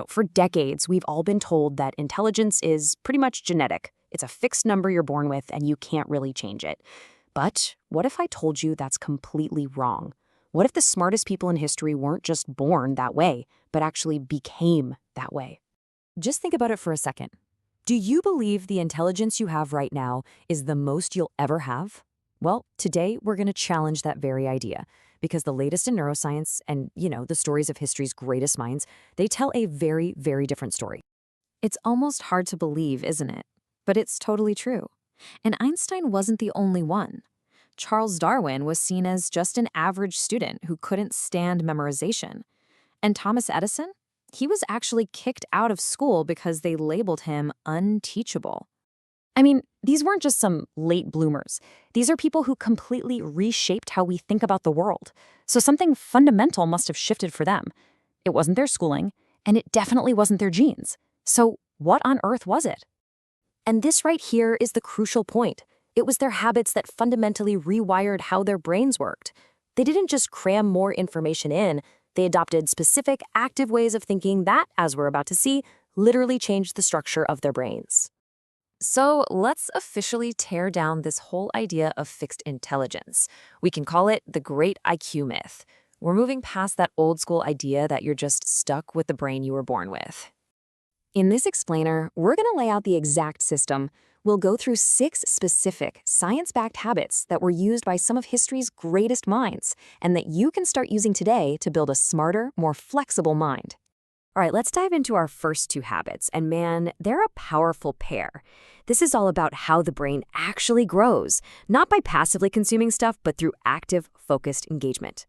For decades, we've all been told that intelligence is pretty much genetic. It's a fixed number you're born with, and you can't really change it. But what if I told you that's completely wrong? What if the smartest people in history weren't just born that way, but actually became that way? Just think about it for a second. Do you believe the intelligence you have right now is the most you'll ever have? Well, today we're going to challenge that very idea because the latest in neuroscience and, the stories of history's greatest minds, they tell a very, very different story. It's almost hard to believe, isn't it? But it's totally true. And Einstein wasn't the only one. Charles Darwin was seen as just an average student who couldn't stand memorization. And Thomas Edison? He was actually kicked out of school because they labeled him unteachable. I mean, these weren't just some late bloomers. These are people who completely reshaped how we think about the world. So something fundamental must have shifted for them. It wasn't their schooling, and it definitely wasn't their genes. So what on earth was it? And this right here is the crucial point. It was their habits that fundamentally rewired how their brains worked. They didn't just cram more information in, they adopted specific, active ways of thinking that, as we're about to see, literally changed the structure of their brains. So let's officially tear down this whole idea of fixed intelligence. We can call it the great IQ myth. We're moving past that old school idea that you're just stuck with the brain you were born with. In this explainer, we're going to lay out the exact system. We'll go through 6 specific, science-backed habits that were used by some of history's greatest minds, and that you can start using today to build a smarter, more flexible mind. All right, let's dive into our first 2 habits, and man, they're a powerful pair. This is all about how the brain actually grows, not by passively consuming stuff, but through active, focused engagement.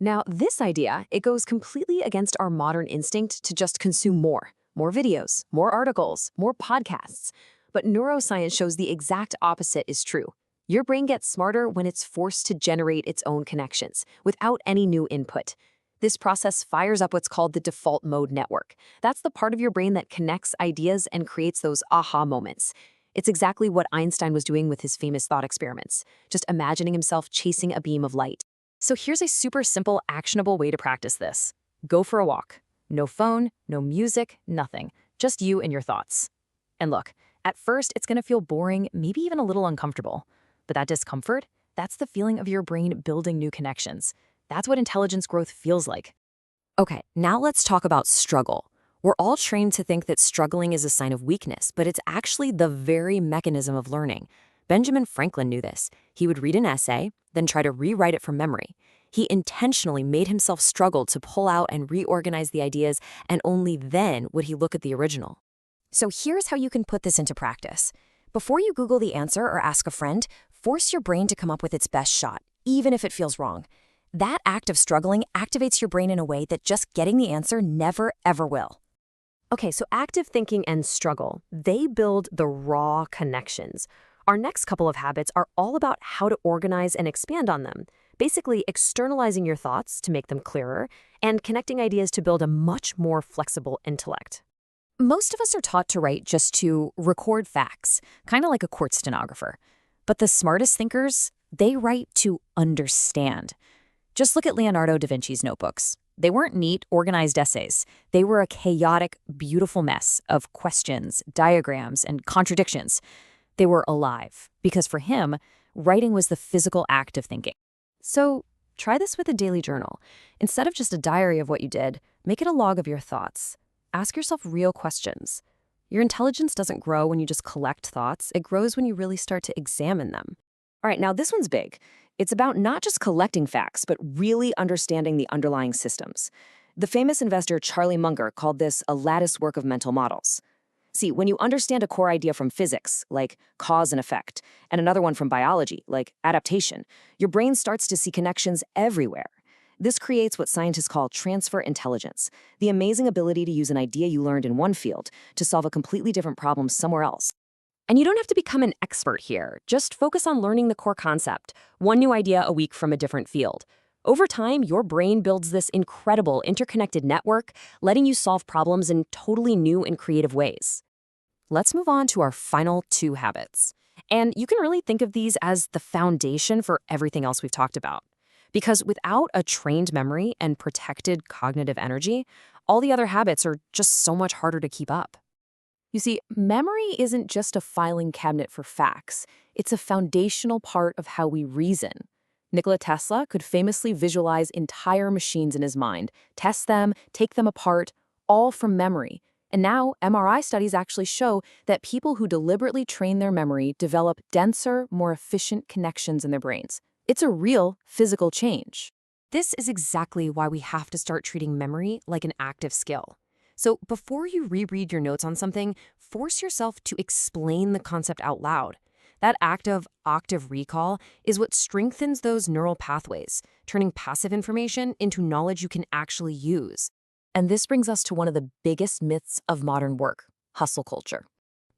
Now, this idea, it goes completely against our modern instinct to just consume more videos, more articles, more podcasts. But neuroscience shows the exact opposite is true. Your brain gets smarter when it's forced to generate its own connections, without any new input. This process fires up what's called the default mode network. That's the part of your brain that connects ideas and creates those aha moments. It's exactly what Einstein was doing with his famous thought experiments, just imagining himself chasing a beam of light. So here's a super simple, actionable way to practice this. Go for a walk. No phone, no music, nothing. Just you and your thoughts. And look, at first, it's going to feel boring, maybe even a little uncomfortable. But that discomfort, that's the feeling of your brain building new connections. That's what intelligence growth feels like. Okay, now let's talk about struggle. We're all trained to think that struggling is a sign of weakness, but it's actually the very mechanism of learning. Benjamin Franklin knew this. He would read an essay, then try to rewrite it from memory. He intentionally made himself struggle to pull out and reorganize the ideas, and only then would he look at the original. So here's how you can put this into practice. Before you Google the answer or ask a friend, force your brain to come up with its best shot, even if it feels wrong. That act of struggling activates your brain in a way that just getting the answer never, ever will. Okay, so active thinking and struggle, they build the raw connections. Our next couple of habits are all about how to organize and expand on them, basically externalizing your thoughts to make them clearer and connecting ideas to build a much more flexible intellect. Most of us are taught to write just to record facts, kind of like a court stenographer. But the smartest thinkers, they write to understand. Just look at Leonardo da Vinci's notebooks. They weren't neat, organized essays. They were a chaotic, beautiful mess of questions, diagrams, and contradictions. They were alive, because for him, writing was the physical act of thinking. So try this with a daily journal. Instead of just a diary of what you did, make it a log of your thoughts. Ask yourself real questions. Your intelligence doesn't grow when you just collect thoughts. It grows when you really start to examine them. All right, now this one's big. It's about not just collecting facts, but really understanding the underlying systems. The famous investor Charlie Munger called this a lattice work of mental models. See, when you understand a core idea from physics, like cause and effect, and another one from biology, like adaptation, your brain starts to see connections everywhere. This creates what scientists call transfer intelligence, the amazing ability to use an idea you learned in one field to solve a completely different problem somewhere else. And you don't have to become an expert here. Just focus on learning the core concept, one new idea a week from a different field. Over time, your brain builds this incredible interconnected network, letting you solve problems in totally new and creative ways. Let's move on to our final 2 habits. And you can really think of these as the foundation for everything else we've talked about. Because without a trained memory and protected cognitive energy, All the other habits are just so much harder to keep up. You see, memory isn't just a filing cabinet for facts. It's a foundational part of how we reason. Nikola Tesla could famously visualize entire machines in his mind, test them, take them apart, all from memory. And now, MRI studies actually show that people who deliberately train their memory develop denser, more efficient connections in their brains. It's a real physical change. This is exactly why we have to start treating memory like an active skill. So before you reread your notes on something, force yourself to explain the concept out loud. That act of octave recall is what strengthens those neural pathways, turning passive information into knowledge you can actually use. And this brings us to one of the biggest myths of modern work, hustle culture.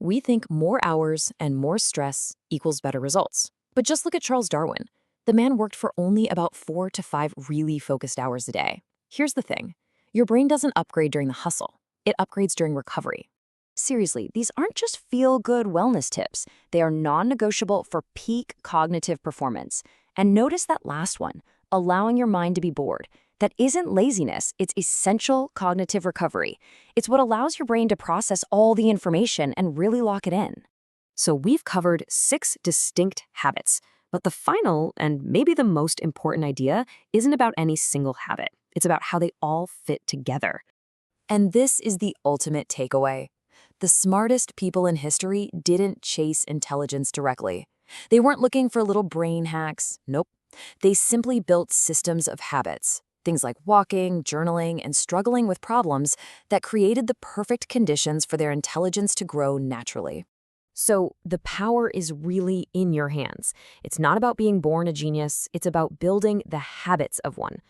We think more hours and more stress equals better results. But just look at Charles Darwin. The man worked for only about 4 to 5 really focused hours a day. Here's the thing. Your brain doesn't upgrade during the hustle. It upgrades during recovery. Seriously, these aren't just feel-good wellness tips. They are non-negotiable for peak cognitive performance. And notice that last one, allowing your mind to be bored. That isn't laziness, it's essential cognitive recovery. It's what allows your brain to process all the information and really lock it in. So we've covered 6 distinct habits, but the final, and maybe the most important idea, isn't about any single habit. It's about how they all fit together. And this is the ultimate takeaway. The smartest people in history didn't chase intelligence directly. They weren't looking for little brain hacks. Nope. They simply built systems of habits. Things like walking, journaling, and struggling with problems that created the perfect conditions for their intelligence to grow naturally. So the power is really in your hands. It's not about being born a genius, it's about building the habits of one.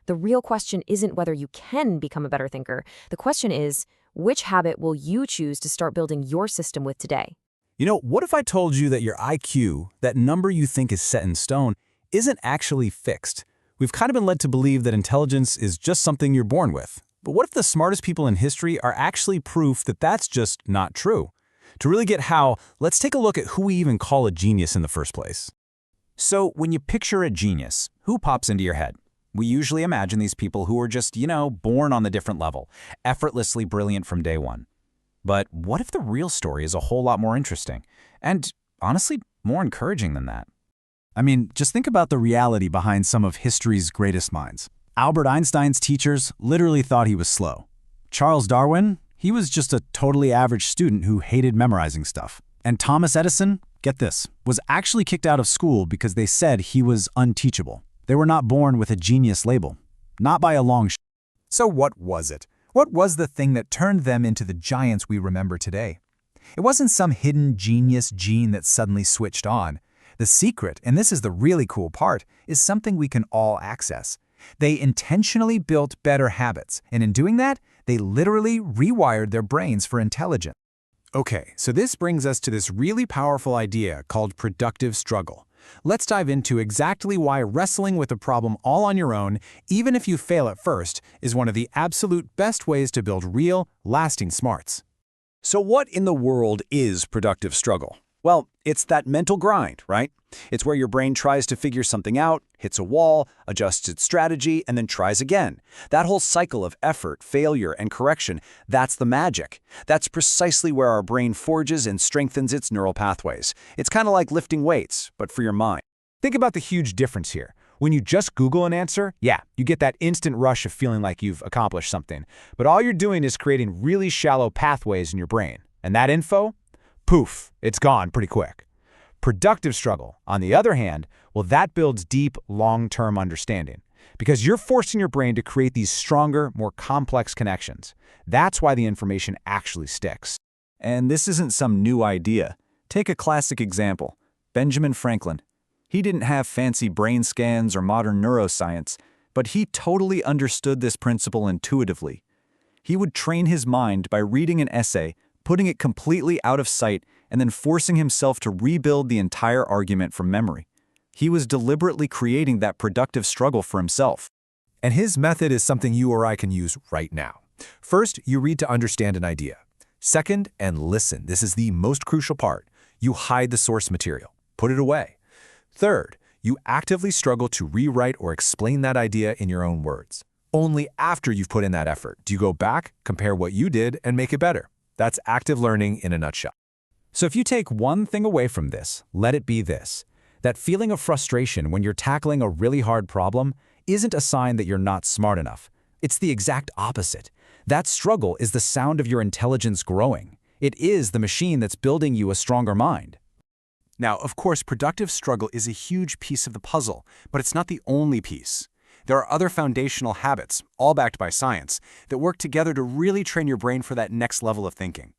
The real question isn't whether you can become a better thinker. The question is, which habit will you choose to start building your system with today? You know, what if I told you that your IQ, that number you think is set in stone, isn't actually fixed? We've kind of been led to believe that intelligence is just something you're born with. But what if the smartest people in history are actually proof that that's just not true? To really get how, let's take a look at who we even call a genius in the first place. So when you picture a genius, who pops into your head? We usually imagine these people who are just, born on the different level, effortlessly brilliant from day one. But what if the real story is a whole lot more interesting? And honestly, more encouraging than that. I mean, just think about the reality behind some of history's greatest minds. Albert Einstein's teachers literally thought he was slow. Charles Darwin, he was just a totally average student who hated memorizing stuff. And Thomas Edison, get this, was actually kicked out of school because they said he was unteachable. They were not born with a genius label, not by a long shot. So what was it? What was the thing that turned them into the giants we remember today? It wasn't some hidden genius gene that suddenly switched on. The secret, and this is the really cool part, is something we can all access. They intentionally built better habits, and in doing that, they literally rewired their brains for intelligence. Okay, so this brings us to this really powerful idea called productive struggle. Let's dive into exactly why wrestling with a problem all on your own, even if you fail at first, is one of the absolute best ways to build real, lasting smarts. So what in the world is productive struggle? Well, it's that mental grind, right? It's where your brain tries to figure something out, hits a wall, adjusts its strategy, and then tries again. That whole cycle of effort, failure, and correction, that's the magic. That's precisely where our brain forges and strengthens its neural pathways. It's kind of like lifting weights, but for your mind. Think about the huge difference here. When you just Google an answer, yeah, you get that instant rush of feeling like you've accomplished something. But all you're doing is creating really shallow pathways in your brain. And that info? Poof, it's gone pretty quick. Productive struggle, on the other hand, well, that builds deep, long-term understanding. Because you're forcing your brain to create these stronger, more complex connections. That's why the information actually sticks. And this isn't some new idea. Take a classic example, Benjamin Franklin. He didn't have fancy brain scans or modern neuroscience, but he totally understood this principle intuitively. He would train his mind by reading an essay, putting it completely out of sight, and then forcing himself to rebuild the entire argument from memory. He was deliberately creating that productive struggle for himself. And his method is something you or I can use right now. First, you read to understand an idea. Second, and listen, this is the most crucial part, you hide the source material, put it away. Third, you actively struggle to rewrite or explain that idea in your own words. only after you've put in that effort do you go back, compare what you did, and make it better. That's active learning in a nutshell. So if you take one thing away from this, let it be this. That feeling of frustration when you're tackling a really hard problem isn't a sign that you're not smart enough. It's the exact opposite. That struggle is the sound of your intelligence growing. It is the machine that's building you a stronger mind. Now, of course, productive struggle is a huge piece of the puzzle, but it's not the only piece. There are other foundational habits, all backed by science, that work together to really train your brain for that next level of thinking.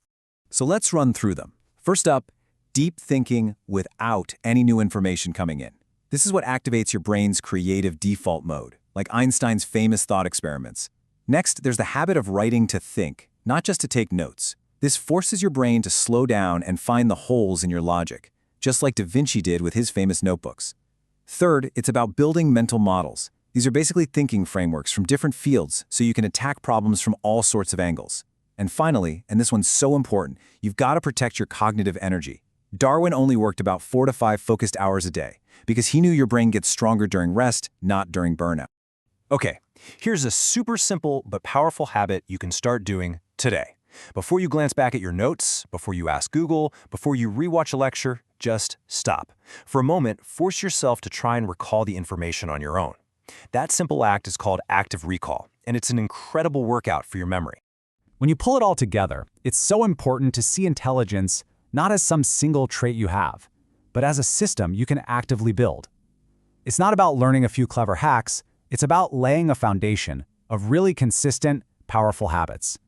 So let's run through them. First up, deep thinking without any new information coming in. This is what activates your brain's creative default mode, like Einstein's famous thought experiments. Next, there's the habit of writing to think, not just to take notes. This forces your brain to slow down and find the holes in your logic, just like Da Vinci did with his famous notebooks. Third, it's about building mental models. These are basically thinking frameworks from different fields so you can attack problems from all sorts of angles. And finally, and this one's so important, you've got to protect your cognitive energy. Darwin only worked about 4 to 5 focused hours a day because he knew your brain gets stronger during rest, not during burnout. Okay, here's a super simple but powerful habit you can start doing today. Before you glance back at your notes, before you ask Google, before you rewatch a lecture, just stop. For a moment, force yourself to try and recall the information on your own. That simple act is called active recall, and it's an incredible workout for your memory. When you pull it all together, it's so important to see intelligence not as some single trait you have, but as a system you can actively build. It's not about learning a few clever hacks, it's about laying a foundation of really consistent, powerful habits.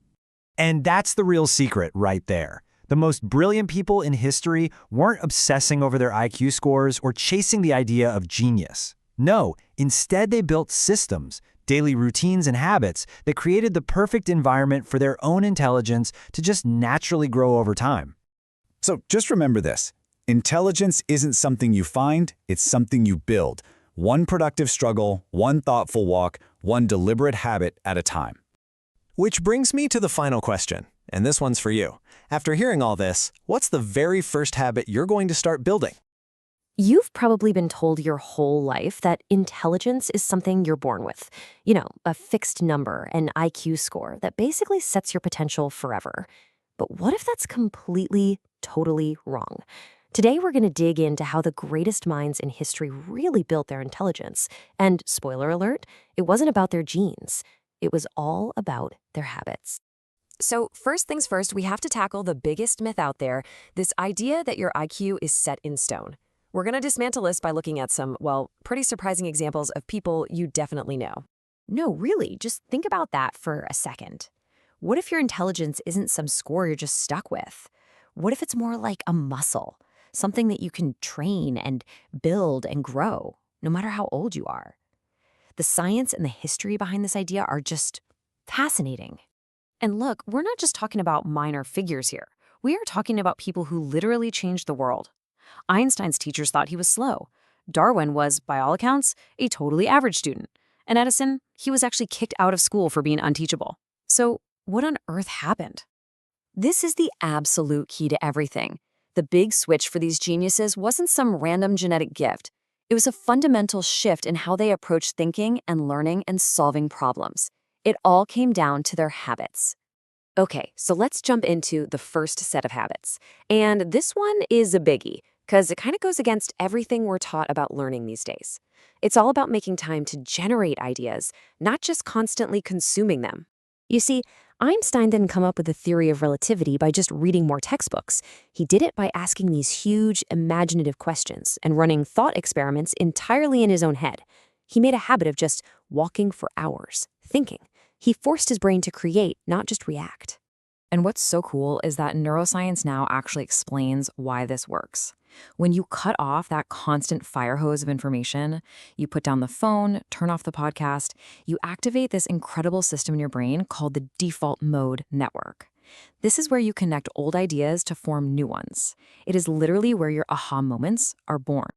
And that's the real secret right there. The most brilliant people in history weren't obsessing over their IQ scores or chasing the idea of genius. No, instead they built systems, daily routines and habits that created the perfect environment for their own intelligence to just naturally grow over time. So just remember this. Intelligence isn't something you find, it's something you build. One productive struggle, one thoughtful walk, one deliberate habit at a time. Which brings me to the final question, and this one's for you. After hearing all this, what's the very first habit you're going to start building? You've probably been told your whole life that intelligence is something you're born with. You know, a fixed number, an IQ score that basically sets your potential forever. But what if that's completely, totally wrong? Today, we're going to dig into how the greatest minds in history really built their intelligence. And spoiler alert, it wasn't about their genes. It was all about their habits. So first things first, we have to tackle the biggest myth out there, this idea that your IQ is set in stone. We're going to dismantle this by looking at some, well, pretty surprising examples of people you definitely know. No, really, just think about that for a second. What if your intelligence isn't some score you're just stuck with? What if it's more like a muscle, something that you can train and build and grow, no matter how old you are? The science and the history behind this idea are just fascinating. And look, we're not just talking about minor figures here. We are talking about people who literally changed the world. Einstein's teachers thought he was slow. Darwin was, by all accounts, a totally average student. And Edison, he was actually kicked out of school for being unteachable. So what on earth happened? This is the absolute key to everything. The big switch for these geniuses wasn't some random genetic gift. It was a fundamental shift in how they approached thinking and learning and solving problems. It all came down to their habits. Okay, so let's jump into the first set of habits. And this one is a biggie, because it kind of goes against everything we're taught about learning these days. It's all about making time to generate ideas, not just constantly consuming them. You see, Einstein didn't come up with the theory of relativity by just reading more textbooks. He did it by asking these huge, imaginative questions and running thought experiments entirely in his own head. He made a habit of just walking for hours, thinking. He forced his brain to create, not just react. And what's so cool is that neuroscience now actually explains why this works. When you cut off that constant fire hose of information, you put down the phone, turn off the podcast, you activate this incredible system in your brain called the default mode network. This is where you connect old ideas to form new ones. It is literally where your aha moments are born.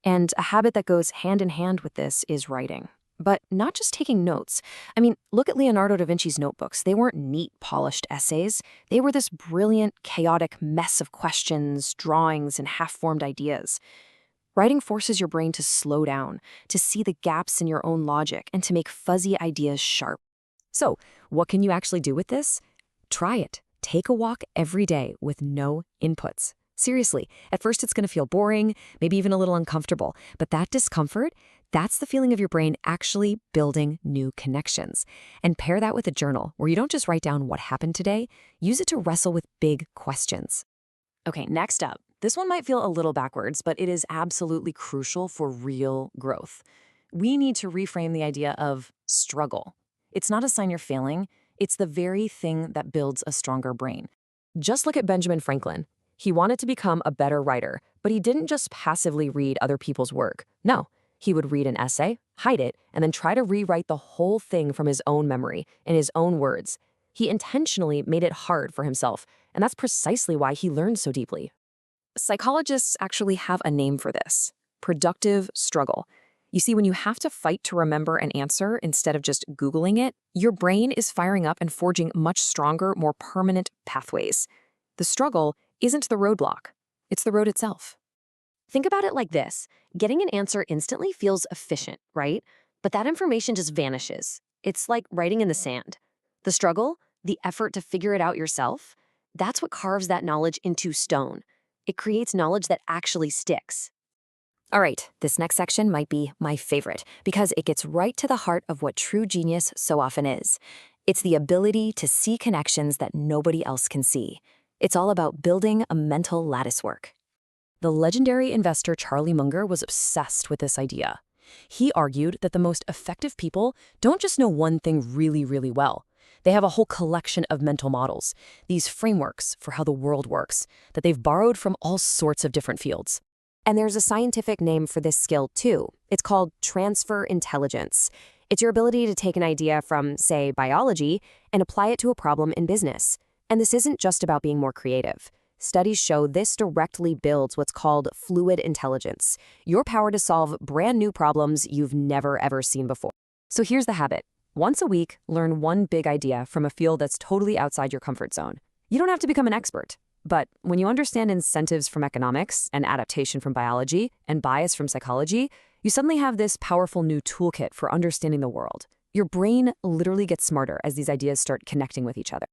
And a habit that goes hand in hand with this is writing. But not just taking notes. I mean, look at Leonardo da Vinci's notebooks. They weren't neat, polished essays. They were this brilliant, chaotic mess of questions, drawings, and half-formed ideas. Writing forces your brain to slow down, to see the gaps in your own logic, and to make fuzzy ideas sharp. So, what can you actually do with this? Try it. Take a walk every day with no inputs. Seriously, at first it's going to feel boring, maybe even a little uncomfortable, but that discomfort, that's the feeling of your brain actually building new connections. And pair that with a journal where you don't just write down what happened today, use it to wrestle with big questions. Okay, next up. This one might feel a little backwards, but it is absolutely crucial for real growth. We need to reframe the idea of struggle. It's not a sign you're failing, it's the very thing that builds a stronger brain. Just look at Benjamin Franklin. He wanted to become a better writer, but he didn't just passively read other people's work. No, he would read an essay, hide it, and then try to rewrite the whole thing from his own memory, in his own words. He intentionally made it hard for himself, and that's precisely why he learned so deeply. Psychologists actually have a name for this: productive struggle. You see, when you have to fight to remember an answer instead of just Googling it, your brain is firing up and forging much stronger, more permanent pathways. The struggle isn't the roadblock, it's the road itself. Think about it like this. Getting an answer instantly feels efficient, right? But that information just vanishes. It's like writing in the sand. The struggle, the effort to figure it out yourself, that's what carves that knowledge into stone. It creates knowledge that actually sticks. All right, this next section might be my favorite because it gets right to the heart of what true genius so often is. It's the ability to see connections that nobody else can see. It's all about building a mental latticework. The legendary investor Charlie Munger was obsessed with this idea. He argued that the most effective people don't just know one thing really, really well. They have a whole collection of mental models, these frameworks for how the world works, that they've borrowed from all sorts of different fields. And there's a scientific name for this skill, too. It's called transfer intelligence. It's your ability to take an idea from, say, biology and apply it to a problem in business. And this isn't just about being more creative. Studies show this directly builds what's called fluid intelligence, your power to solve brand new problems you've never, ever seen before. So here's the habit. Once a week, learn one big idea from a field that's totally outside your comfort zone. You don't have to become an expert. But when you understand incentives from economics and adaptation from biology and bias from psychology, you suddenly have this powerful new toolkit for understanding the world. Your brain literally gets smarter as these ideas start connecting with each other.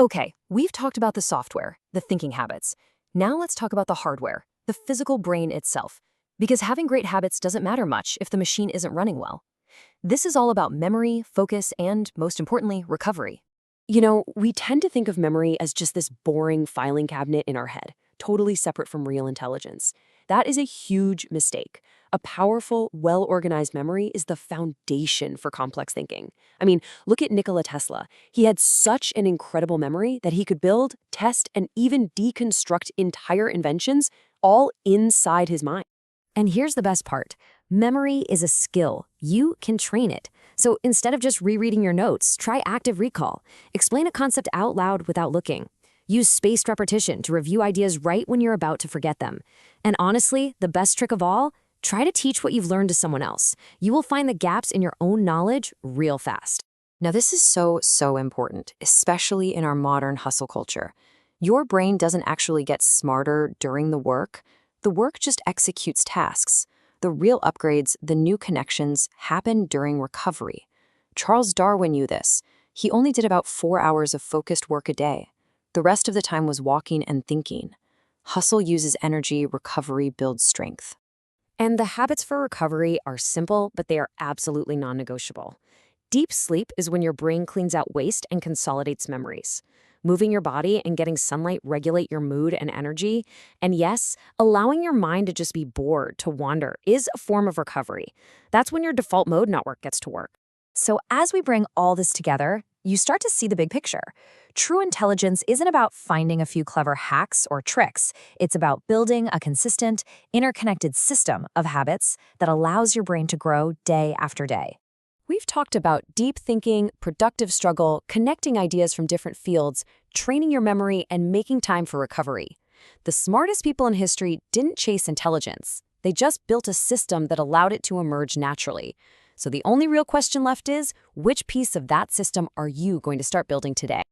Okay, we've talked about the software, the thinking habits. Now let's talk about the hardware, the physical brain itself. Because having great habits doesn't matter much if the machine isn't running well. This is all about memory, focus, and, most importantly, recovery. You know, we tend to think of memory as just this boring filing cabinet in our head, totally separate from real intelligence. That is a huge mistake. A powerful, well-organized memory is the foundation for complex thinking. I mean, look at Nikola Tesla. He had such an incredible memory that he could build, test, and even deconstruct entire inventions all inside his mind. And here's the best part. Memory is a skill. You can train it. So instead of just rereading your notes, try active recall. Explain a concept out loud without looking. Use spaced repetition to review ideas right when you're about to forget them. And honestly, the best trick of all, try to teach what you've learned to someone else. You will find the gaps in your own knowledge real fast. Now, this is so important, especially in our modern hustle culture. Your brain doesn't actually get smarter during the work. The work just executes tasks. The real upgrades, the new connections, happen during recovery. Charles Darwin knew this. He only did about 4 hours of focused work a day. The rest of the time was walking and thinking. Hustle uses energy, recovery builds strength. And the habits for recovery are simple, but they are absolutely non-negotiable. Deep sleep is when your brain cleans out waste and consolidates memories. Moving your body and getting sunlight regulate your mood and energy. And yes, allowing your mind to just be bored, to wander, is a form of recovery. That's when your default mode network gets to work. So as we bring all this together, you start to see the big picture. True intelligence isn't about finding a few clever hacks or tricks. It's about building a consistent, interconnected system of habits that allows your brain to grow day after day. We've talked about deep thinking, productive struggle, connecting ideas from different fields, training your memory, and making time for recovery. The smartest people in history didn't chase intelligence. They just built a system that allowed it to emerge naturally. So the only real question left is, which piece of that system are you going to start building today?